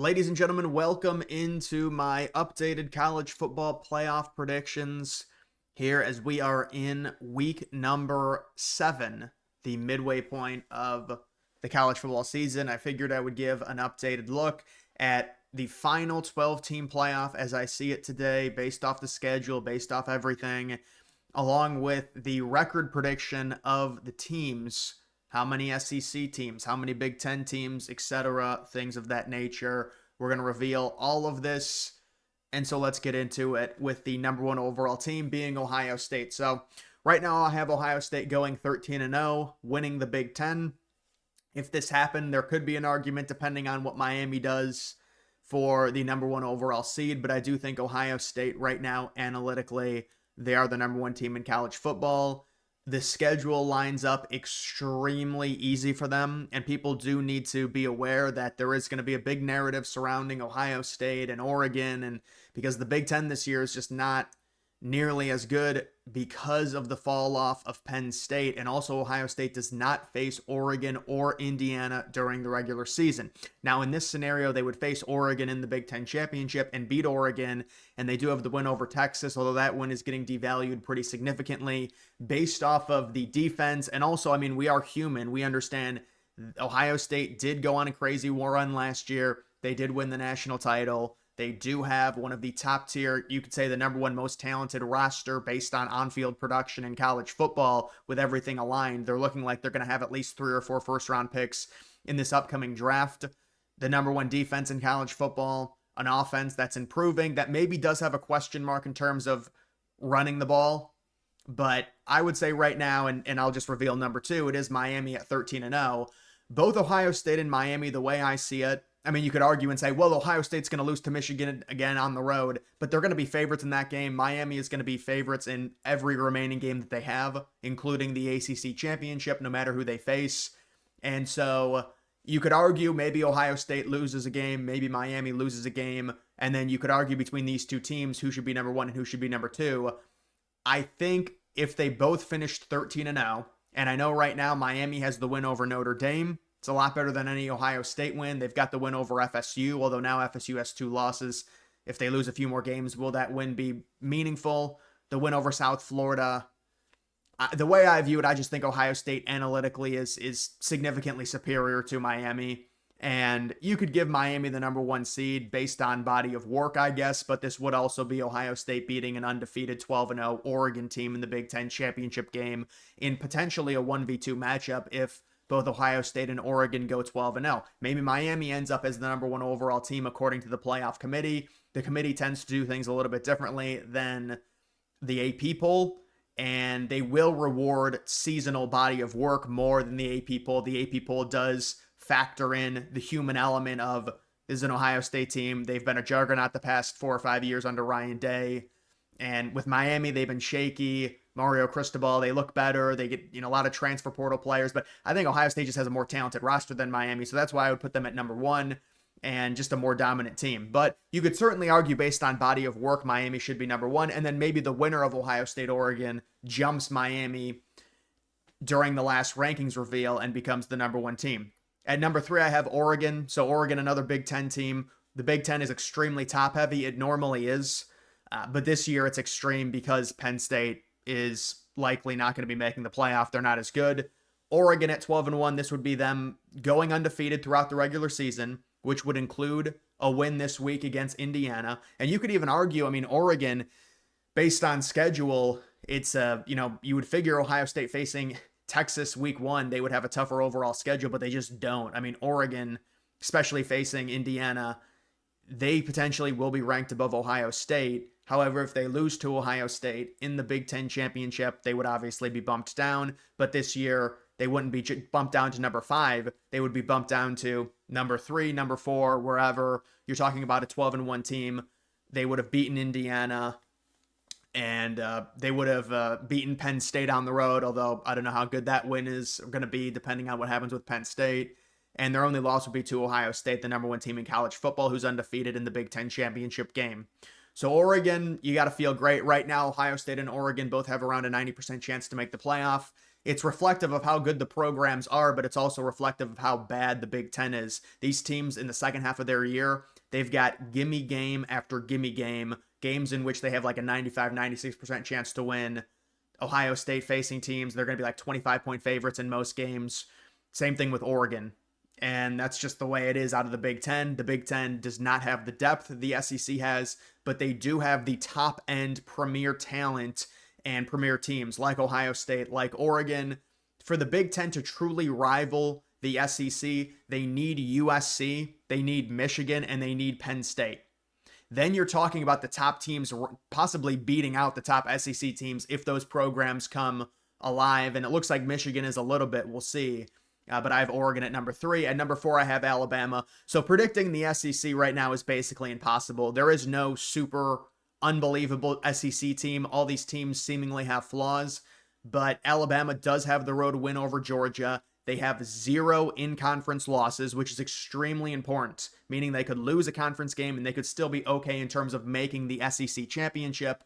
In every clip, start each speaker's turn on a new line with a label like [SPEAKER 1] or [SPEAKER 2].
[SPEAKER 1] Ladies and gentlemen, welcome into my updated college football playoff predictions here as we are in week number 7, the midway point of the college football season. I figured I would give an updated look at the final 12-team playoff as I see it today, based off the schedule, based off everything, along with the record prediction of the teams, how many SEC teams, how many Big Ten teams, etc., things of that nature. We're going to reveal all of this. And so let's get into it with the number one overall team being Ohio State. So right now I have Ohio State going 13-0, winning the Big Ten. If this happened, there could be an argument depending on what Miami does for the number one overall seed. But I do think Ohio State right now, analytically, they are the number one team in college football. The schedule lines up extremely easy for them, and people do need to be aware that there is going to be a big narrative surrounding Ohio State and Oregon, and because the Big Ten this year is just not nearly as good because of the fall off of Penn State, and also Ohio State does not face Oregon or Indiana during the regular season. Now, in this scenario, they would face Oregon in the Big Ten championship and beat Oregon, and they do have the win over Texas, although that win is getting devalued pretty significantly based off of the defense. And also, I mean, we are human. We understand Ohio State did go on a crazy war run last year. They did win the national title. They do have one of the top tier, you could say the number one most talented roster based on on-field production in college football with everything aligned. They're looking like they're going to have at least 3 or 4 first-round picks in this upcoming draft. The number one defense in college football, an offense that's improving, that maybe does have a question mark in terms of running the ball. But I would say right now, and I'll just reveal number 2, it is Miami at 13-0. Both Ohio State and Miami, the way I see it, I mean, you could argue and say, well, Ohio State's going to lose to Michigan again on the road, but they're going to be favorites in that game. Miami is going to be favorites in every remaining game that they have, including the ACC championship, no matter who they face. And so you could argue maybe Ohio State loses a game, maybe Miami loses a game, and then you could argue between these two teams who should be number 1 and who should be number 2. I think if they both finished 13-0, and I know right now Miami has the win over Notre Dame, it's a lot better than any Ohio State win. They've got the win over FSU, although now FSU has 2 losses. If they lose a few more games, will that win be meaningful? The win over South Florida. The way I view it, I just think Ohio State analytically is significantly superior to Miami. And you could give Miami the number 1 seed based on body of work, I guess, but this would also be Ohio State beating an undefeated 12-0 Oregon team in the Big Ten championship game in potentially a 1v2 matchup if both Ohio State and Oregon go 12-0. Maybe Miami ends up as the number 1 overall team according to the playoff committee. The committee tends to do things a little bit differently than the AP poll, and they will reward seasonal body of work more than the AP poll. The AP poll does factor in the human element of, this is an Ohio State team. They've been a juggernaut the past 4 or 5 years under Ryan Day. And with Miami, they've been shaky. Mario Cristobal, they look better. They get, a lot of transfer portal players. But I think Ohio State just has a more talented roster than Miami. So that's why I would put them at number 1 and just a more dominant team. But you could certainly argue based on body of work, Miami should be number 1. And then maybe the winner of Ohio State-Oregon jumps Miami during the last rankings reveal and becomes the number 1 team. At number 3, I have Oregon. So Oregon, another Big Ten team. The Big Ten is extremely top-heavy. It normally is. But this year it's extreme because Penn State is likely not going to be making the playoff. They're not as good. Oregon at 12-1, this would be them going undefeated throughout the regular season, which would include a win this week against Indiana. And you could even argue, I mean, Oregon, based on schedule, it's, you would figure Ohio State facing Texas week 1, they would have a tougher overall schedule, but they just don't. I mean, Oregon, especially facing Indiana, they potentially will be ranked above Ohio State. However, if they lose to Ohio State in the Big Ten championship, they would obviously be bumped down. But this year, they wouldn't be bumped down to number 5. They would be bumped down to number 3, number 4, wherever. You're talking about a 12-1 team. They would have beaten Indiana, and they would have beaten Penn State on the road, although I don't know how good that win is going to be depending on what happens with Penn State. And their only loss would be to Ohio State, the number 1 team in college football, who's undefeated in the Big Ten championship game. So Oregon, you got to feel great. Right now, Ohio State and Oregon both have around a 90% chance to make the playoff. It's reflective of how good the programs are, but it's also reflective of how bad the Big Ten is. These teams in the second half of their year, they've got gimme game after gimme game, games in which they have like a 95, 96% chance to win. Ohio State facing teams, they're going to be like 25-point favorites in most games. Same thing with Oregon. And that's just the way it is out of the Big Ten. The Big Ten does not have the depth the SEC has, but they do have the top end premier talent and premier teams like Ohio State, like Oregon. For the Big Ten to truly rival the SEC, they need USC, they need Michigan, and they need Penn State. Then you're talking about the top teams possibly beating out the top SEC teams if those programs come alive. And it looks like Michigan is a little bit. We'll see. But I have Oregon at number 3. At number 4, I have Alabama. So predicting the SEC right now is basically impossible. There is no super unbelievable SEC team. All these teams seemingly have flaws. But Alabama does have the road win over Georgia. They have 0 in-conference losses, which is extremely important, meaning they could lose a conference game and they could still be okay in terms of making the SEC championship.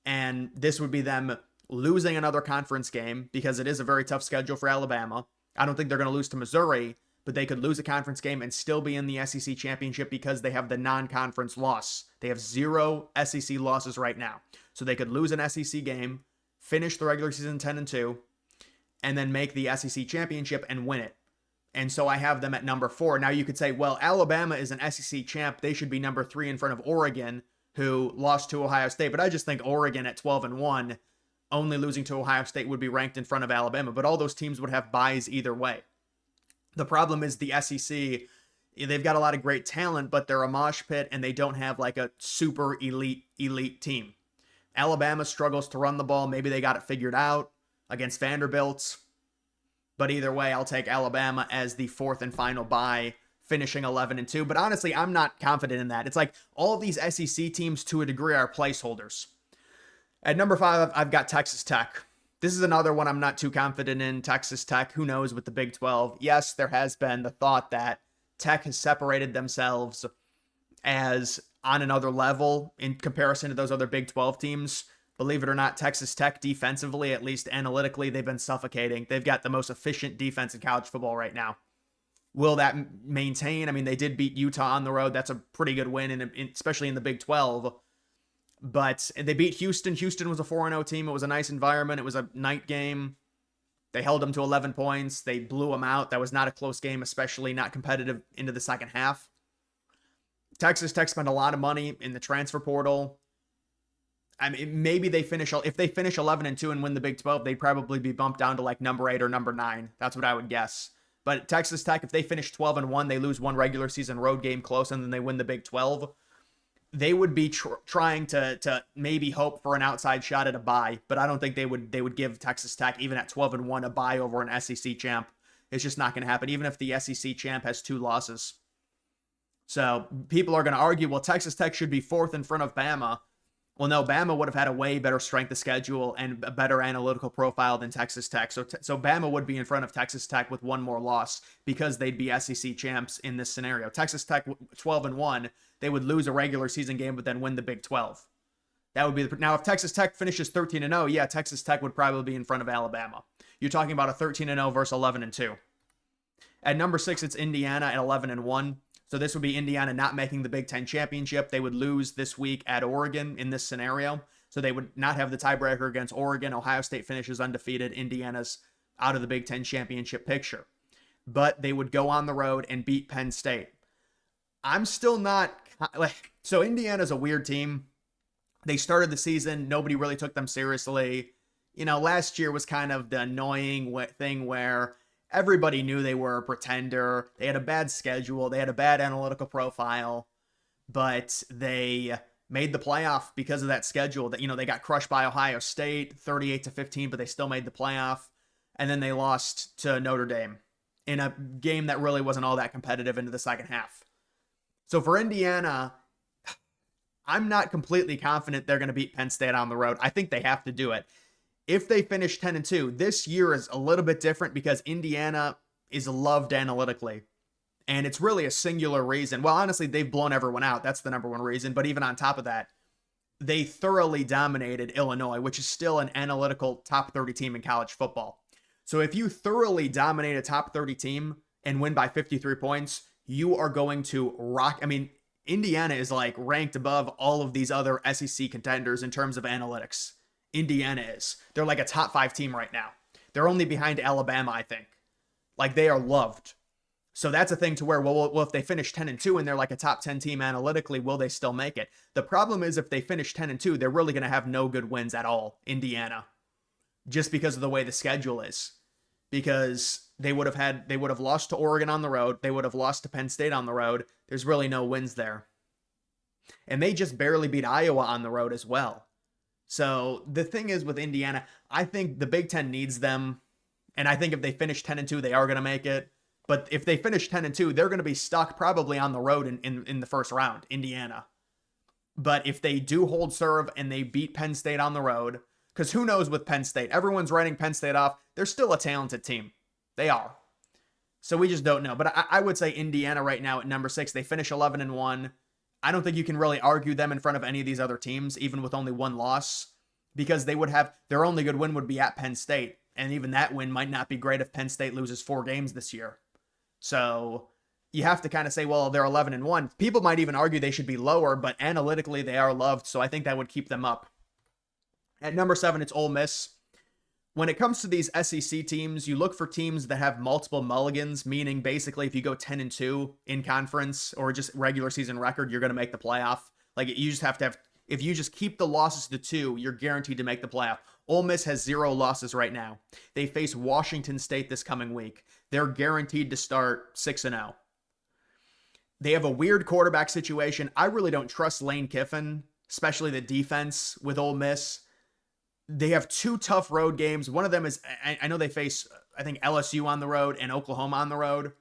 [SPEAKER 1] And this would be them losing another conference game because it is a very tough schedule for Alabama. I don't think they're going to lose to Missouri, but they could lose a conference game and still be in the SEC championship because they have the non-conference loss. They have 0 SEC losses right now. So they could lose an SEC game, finish the regular season 10-2, and then make the SEC championship and win it. And so I have them at number 4. Now you could say, well, Alabama is an SEC champ. They should be number 3 in front of Oregon, who lost to Ohio State. But I just think Oregon at 12-1, only losing to Ohio State, would be ranked in front of Alabama. But all those teams would have buys either way. The problem is the SEC, they've got a lot of great talent, but they're a mosh pit and they don't have like a super elite team. Alabama struggles to run the ball. Maybe they got it figured out against Vanderbilt. But either way, I'll take Alabama as the 4th and final bye, finishing 11-2. But honestly, I'm not confident in that. It's like all of these SEC teams to a degree are placeholders. At number 5, I've got Texas Tech. This is another one I'm not too confident in. Texas Tech, who knows with the Big 12. Yes, there has been the thought that Tech has separated themselves as on another level in comparison to those other Big 12 teams. Believe it or not, Texas Tech defensively, at least analytically, they've been suffocating. They've got the most efficient defense in college football right now. Will that maintain? I mean, they did beat Utah on the road. That's a pretty good win, especially in the Big 12. But they beat Houston. Houston was a 4-0 team. It was a nice environment. It was a night game. They held them to 11 points. They blew them out. That was not a close game, especially not competitive into the second half. Texas Tech spent a lot of money in the transfer portal. I mean, maybe if they finish 11-2 and win the Big 12, they'd probably be bumped down to like number 8 or number 9. That's what I would guess. But Texas Tech, if they finish 12-1, they lose one regular season road game close, and then they win the Big 12. They would be trying to maybe hope for an outside shot at a bye, but I don't think they would give Texas Tech, even at 12-1, a bye over an SEC champ. It's just not going to happen, even if the SEC champ has 2 losses. So people are going to argue, well, Texas Tech should be 4th in front of Bama. Well, no, Bama would have had a way better strength of schedule and a better analytical profile than Texas Tech. So Bama would be in front of Texas Tech with one more loss because they'd be SEC champs in this scenario. Texas Tech 12-1, they would lose a regular season game but then win the Big 12. That would be now if Texas Tech finishes 13-0, yeah, Texas Tech would probably be in front of Alabama. You're talking about a 13-0 versus 11-2. At number 6, it's Indiana at 11-1. So this would be Indiana not making the Big Ten championship. They would lose this week at Oregon in this scenario. So they would not have the tiebreaker against Oregon. Ohio State finishes undefeated. Indiana's out of the Big Ten championship picture. But they would go on the road and beat Penn State. I'm still not... So Indiana's a weird team. They started the season. Nobody really took them seriously. You know, last year was kind of the annoying thing where... everybody knew they were a pretender. They had a bad schedule. They had a bad analytical profile, but they made the playoff because of that schedule. That, you know, they got crushed by Ohio State 38-15, but they still made the playoff. And then they lost to Notre Dame in a game that really wasn't all that competitive into the second half. So for Indiana, I'm not completely confident they're going to beat Penn State on the road. I think they have to do it. If they finish 10-2, this year is a little bit different because Indiana is loved analytically. And it's really a singular reason. Well, honestly, they've blown everyone out. That's the number one reason. But even on top of that, they thoroughly dominated Illinois, which is still an analytical top 30 team in college football. So if you thoroughly dominate a top 30 team and win by 53 points, you are going to rock. I mean, Indiana is like ranked above all of these other SEC contenders in terms of analytics. Indiana is. They're like a top 5 team right now. They're only behind Alabama, I think. Like, they are loved. So that's a thing to where, well, if they finish 10-2 and they're like a top 10 team analytically, will they still make it? The problem is if they finish 10-2, they're really going to have no good wins at all, Indiana, just because of the way the schedule is. Because they would have lost to Oregon on the road. They would have lost to Penn State on the road. There's really no wins there. And they just barely beat Iowa on the road as well. So the thing is with Indiana, I think the Big Ten needs them. And I think if they finish 10-2, they are going to make it. But if they finish 10-2, they're going to be stuck probably on the road in the first round, Indiana. But if they do hold serve and they beat Penn State on the road, because who knows with Penn State? Everyone's writing Penn State off. They're still a talented team. They are. So we just don't know. But I would say Indiana right now at number 6, they finish 11-1. I don't think you can really argue them in front of any of these other teams, even with only one loss, because they would have, their only good win would be at Penn State. And even that win might not be great if Penn State loses 4 games this year. So you have to kind of say, well, they're 11-1. People might even argue they should be lower, but analytically they are loved. So I think that would keep them up. At number 7, it's Ole Miss. When it comes to these SEC teams, you look for teams that have multiple mulligans, meaning basically if you go 10-2 in conference or just regular season record, you're going to make the playoff. Like, you just have to have, if you just keep the losses to 2, you're guaranteed to make the playoff. Ole Miss has 0 losses right now. They face Washington State this coming week. They're guaranteed to start 6-0. They have a weird quarterback situation. I really don't trust Lane Kiffin, especially the defense with Ole Miss. They have 2 tough road games. One of them is, I know they face, I think, LSU on the road and Oklahoma on the road.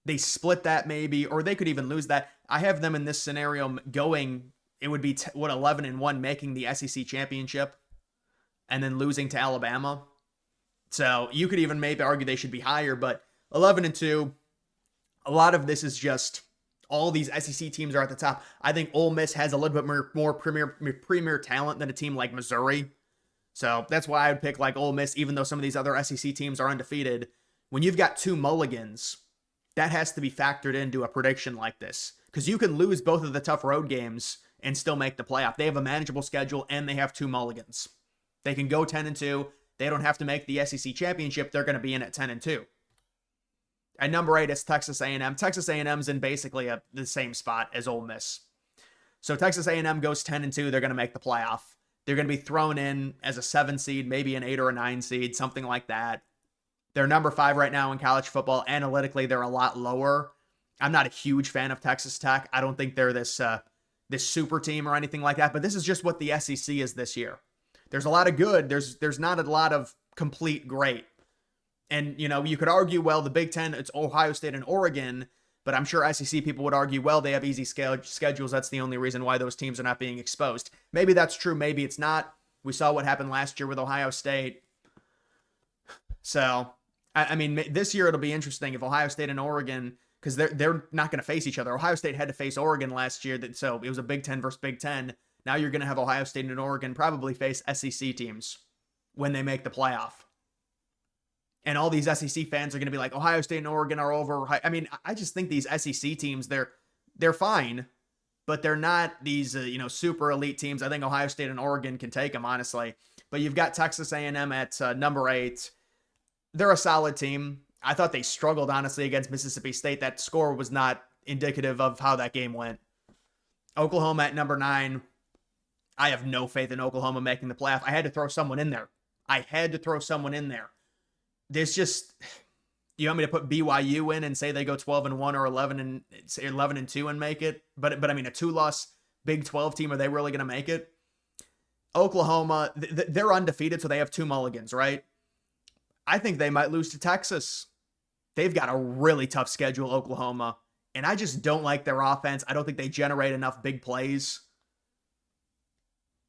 [SPEAKER 1] They split that maybe, or they could even lose that. I have them in this scenario going, it would be 11-1, making the SEC championship and then losing to Alabama. So you could even maybe argue they should be higher, but 11-2, a lot of this is just all these SEC teams are at the top. I think Ole Miss has a little bit more premier talent than a team like Missouri. So that's why I would pick like Ole Miss, even though some of these other SEC teams are undefeated. When you've got 2 mulligans, that has to be factored into a prediction like this, because you can lose both of the tough road games and still make the playoff. They have a manageable schedule and they have 2 mulligans. They can go 10-2. They don't have to make the SEC championship. They're going to be in at 10-2. At number 8, it's Texas A&M. Texas A&M's in basically the same spot as Ole Miss. So Texas A&M goes 10-2. They're going to make the playoff. They're going to be thrown in as a 7 seed, maybe an 8 or a 9 seed, something like that. They're number 5 right now in college football. Analytically, they're a lot lower. I'm not a huge fan of Texas Tech. I don't think they're this super team or anything like that, but this is just what the SEC is this year. There's a lot of good. There's not a lot of complete great. And, you know, you could argue, well, the Big Ten, it's Ohio State and Oregon, but I'm sure SEC people would argue, well, they have easy schedules. That's the only reason why those teams are not being exposed. Maybe that's true. Maybe it's not. We saw what happened last year with Ohio State. So, I mean, this year it'll be interesting if Ohio State and Oregon, because they're not going to face each other. Ohio State had to face Oregon last year, so it was a Big Ten versus Big Ten. Now you're going to have Ohio State and Oregon probably face SEC teams when they make the playoff. And all these SEC fans are going to be like, Ohio State and Oregon are over. I mean, I just think these SEC teams, they're fine, but they're not these super elite teams. I think Ohio State and Oregon can take them, honestly. But you've got Texas A&M at number 8. They're a solid team. I thought they struggled, honestly, against Mississippi State. That score was not indicative of how that game went. Oklahoma at number 9. I have no faith in Oklahoma making the playoff. I had to throw someone in there. There's just, you want me to put BYU in and say they go 12-1 or 11-2 and make it? But I mean, a 2-loss Big 12 team, are they really going to make it? Oklahoma, they're undefeated, so they have 2 mulligans, right? I think they might lose to Texas. They've got a really tough schedule, Oklahoma, and I just don't like their offense. I don't think they generate enough big plays.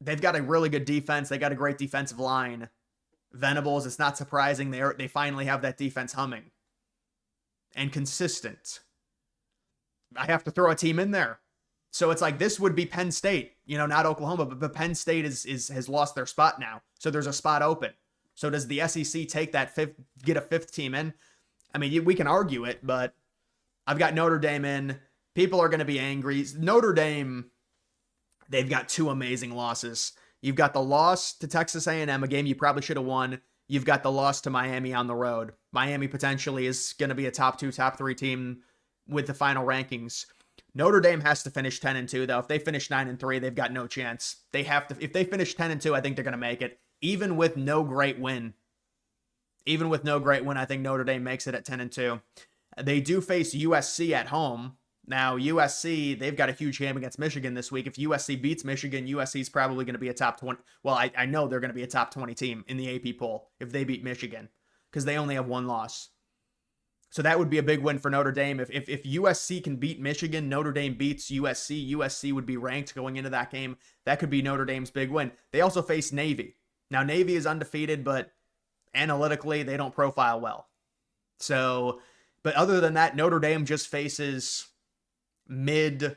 [SPEAKER 1] They've got a really good defense. They got a great defensive line. Venables, it's not surprising they finally have that defense humming and consistent. I have to throw a team in there. So it's like, this would be Penn State, not Oklahoma, but Penn State has lost their spot now. So there's a spot open. So does the SEC take that get a fifth team in? I mean, we can argue it, but I've got Notre Dame in. People are going to be angry. Notre Dame, they've got two amazing losses. You've got the loss to Texas A&M, a game you probably should have won. You've got the loss to Miami on the road. Miami potentially is going to be a top 2, top 3 team with the final rankings. Notre Dame has to finish 10-2, though. If they finish 9-3, they've got no chance. They have to. If they finish 10-2, I think they're going to make it, even with no great win. Even with no great win, I think Notre Dame makes it at 10-2. They do face USC at home. Now, USC, they've got a huge game against Michigan this week. If USC beats Michigan, USC is probably going to be a top 20. Well, I know they're going to be a top 20 team in the AP poll if they beat Michigan because they only have one loss. So that would be a big win for Notre Dame. If USC can beat Michigan, Notre Dame beats USC, USC would be ranked going into that game. That could be Notre Dame's big win. They also face Navy. Now, Navy is undefeated, but analytically, they don't profile well. So, but other than that, Notre Dame just faces mid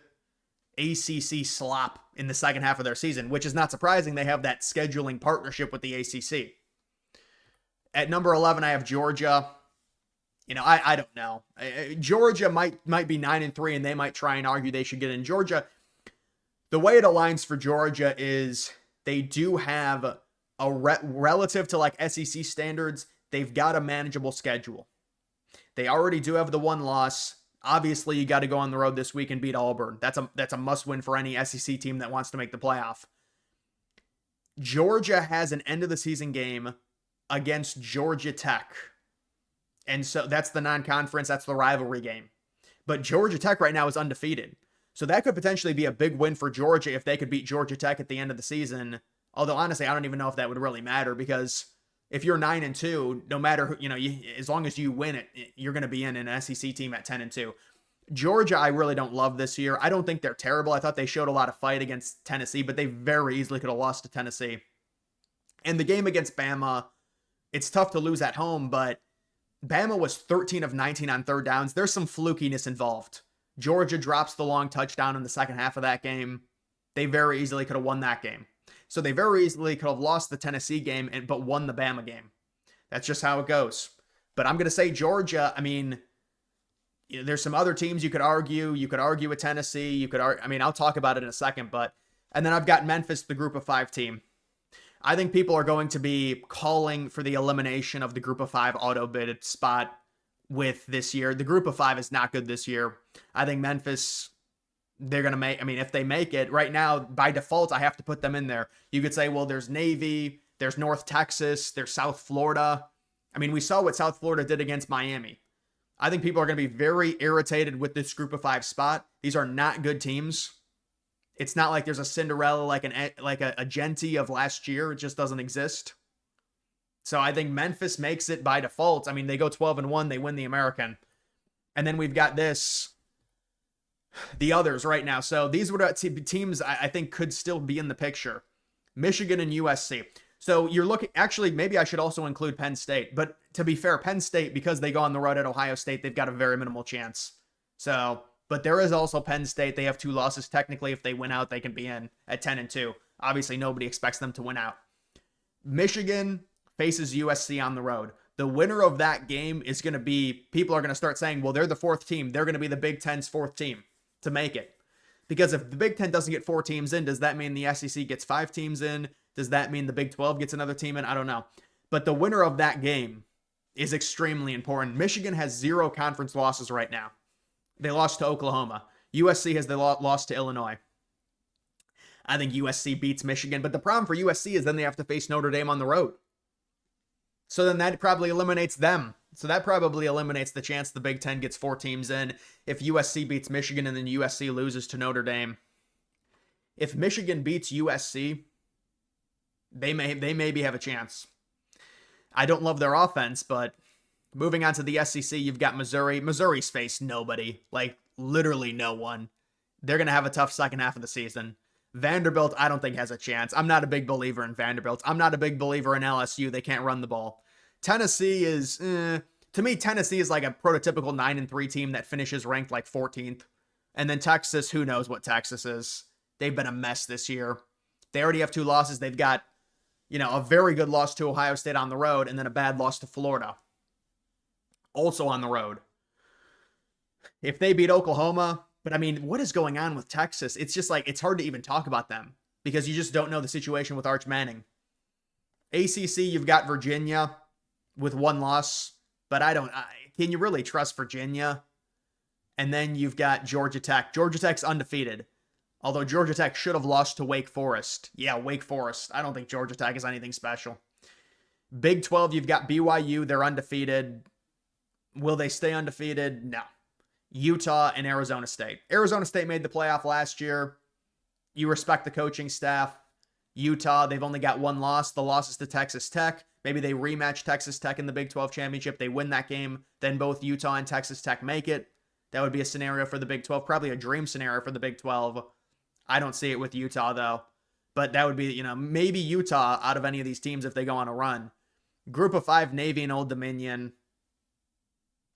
[SPEAKER 1] ACC slop in the second half of their season, which is not surprising. They have that scheduling partnership with the ACC. At number 11, I have Georgia. You know, I don't know. Georgia might be 9-3, and they might try and argue they should get in. Georgia, the way it aligns for Georgia is they do have a relative to like SEC standards, they've got a manageable schedule. They already do have the one loss. Obviously, you got to go on the road this week and beat Auburn. That's a must-win for any SEC team that wants to make the playoff. Georgia has an end-of-the-season game against Georgia Tech. And so that's the non-conference, that's the rivalry game. But Georgia Tech right now is undefeated. So that could potentially be a big win for Georgia if they could beat Georgia Tech at the end of the season. Although, honestly, I don't even know if that would really matter because if you're 9-2, no matter who, as long as you win it, you're going to be in an SEC team at 10-2. Georgia, I really don't love this year. I don't think they're terrible. I thought they showed a lot of fight against Tennessee, but they very easily could have lost to Tennessee. And the game against Bama, it's tough to lose at home, but Bama was 13 of 19 on third downs. There's some flukiness involved. Georgia drops the long touchdown in the second half of that game. They very easily could have won that game. So they very easily could have lost the Tennessee game but won the Bama game. That's just how it goes. But I'm going to say Georgia, I mean, there's some other teams you could argue. You could argue with Tennessee. I'll talk about it in a second. And then I've got Memphis, the group of 5 team. I think people are going to be calling for the elimination of the group of 5 auto bid spot with this year. The group of 5 is not good this year. I think Memphis, they're going to make, if they make it right now, by default, I have to put them in there. You could say, well, there's Navy, there's North Texas, there's South Florida. We saw what South Florida did against Miami. I think people are going to be very irritated with this group of 5 spot. These are not good teams. It's not like there's a Cinderella like a Genti of last year. It just doesn't exist. So I think Memphis makes it by default. They go 12-1, they win the American. And then we've got the others right now. So these were teams I think could still be in the picture. Michigan and USC. So you're looking, actually, maybe I should also include Penn State. But to be fair, Penn State, because they go on the road at Ohio State, they've got a very minimal chance. But there is also Penn State. They have 2 losses. Technically, if they win out, they can be in at 10-2. Obviously, nobody expects them to win out. Michigan faces USC on the road. The winner of that game is going to be, people are going to start saying, well, they're the 4th team. They're going to be the Big Ten's 4th team to make it. Because if the Big Ten doesn't get 4 teams in, does that mean the SEC gets 5 teams in? Does that mean the Big 12 gets another team in? I don't know. But the winner of that game is extremely important. Michigan has 0 conference losses right now. They lost to Oklahoma. USC has lost to Illinois. I think USC beats Michigan. But the problem for USC is then they have to face Notre Dame on the road. So then that probably eliminates them. So that probably eliminates the chance the Big Ten gets 4 teams in if USC beats Michigan and then USC loses to Notre Dame. If Michigan beats USC, they maybe have a chance. I don't love their offense, but moving on to the SEC, you've got Missouri. Missouri's faced nobody, like literally no one. They're going to have a tough second half of the season. Vanderbilt, I don't think has a chance. I'm not a big believer in Vanderbilt. I'm not a big believer in LSU. They can't run the ball. Tennessee is, to me, Tennessee is like a prototypical 9-3 team that finishes ranked like 14th. And then Texas, who knows what Texas is. They've been a mess this year. They already have 2 losses. They've got A very good loss to Ohio State on the road, and then a bad loss to Florida, also on the road. If they beat Oklahoma, but I mean, what is going on with Texas? It's just like, it's hard to even talk about them because you just don't know the situation with Arch Manning. ACC, you've got Virginia with one loss, but can you really trust Virginia? And then you've got Georgia Tech. Georgia Tech's undefeated. Although Georgia Tech should have lost to Wake Forest. Yeah, Wake Forest. I don't think Georgia Tech is anything special. Big 12, you've got BYU. They're undefeated. Will they stay undefeated? No. Utah and Arizona State. Arizona State made the playoff last year. You respect the coaching staff. Utah, they've only got one loss. The loss is to Texas Tech. Maybe they rematch Texas Tech in the Big 12 championship. They win that game. Then both Utah and Texas Tech make it. That would be a scenario for the Big 12. Probably a dream scenario for the Big 12. I don't see it with Utah, though. But that would be, maybe Utah out of any of these teams if they go on a run. Group of 5, Navy and Old Dominion.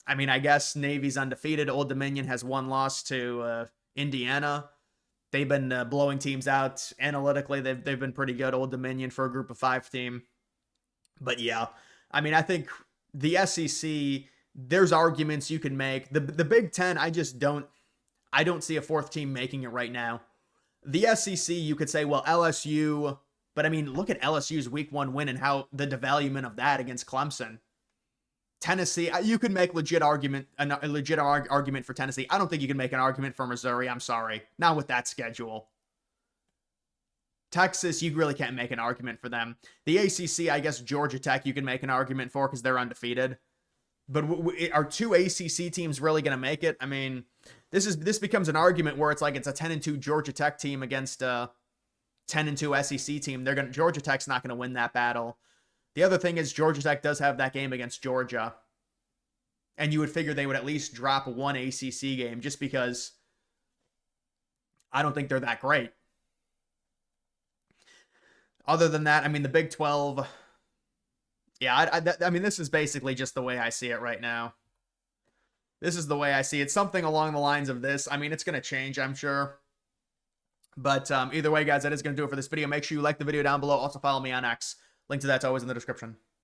[SPEAKER 1] I mean, I guess Navy's undefeated. Old Dominion has one loss to Indiana. They've been blowing teams out analytically. They've been pretty good, Old Dominion, for a Group of 5 team. But yeah, I mean, I think the SEC, there's arguments you can make. The Big Ten, I don't see a fourth team making it right now. The SEC, you could say, well, LSU, but I mean, look at LSU's week 1 win and how the devaluation of that against Clemson. Tennessee, you could make a legit argument for Tennessee. I don't think you can make an argument for Missouri. I'm sorry. Not with that schedule. Texas, you really can't make an argument for them. The ACC, I guess Georgia Tech, you can make an argument for because they're undefeated. But are 2 ACC teams really going to make it? I mean, this becomes an argument where it's like it's a 10-2 Georgia Tech team against a 10-2 SEC team. Georgia Tech's not going to win that battle. The other thing is Georgia Tech does have that game against Georgia. And you would figure they would at least drop one ACC game just because I don't think they're that great. Other than that, I mean, the Big 12, yeah, I mean, this is basically just the way I see it right now. This is the way I see it. Something along the lines of this. I mean, it's going to change, I'm sure. But either way, guys, that is going to do it for this video. Make sure you like the video down below. Also, follow me on X. Link to that's always in the description.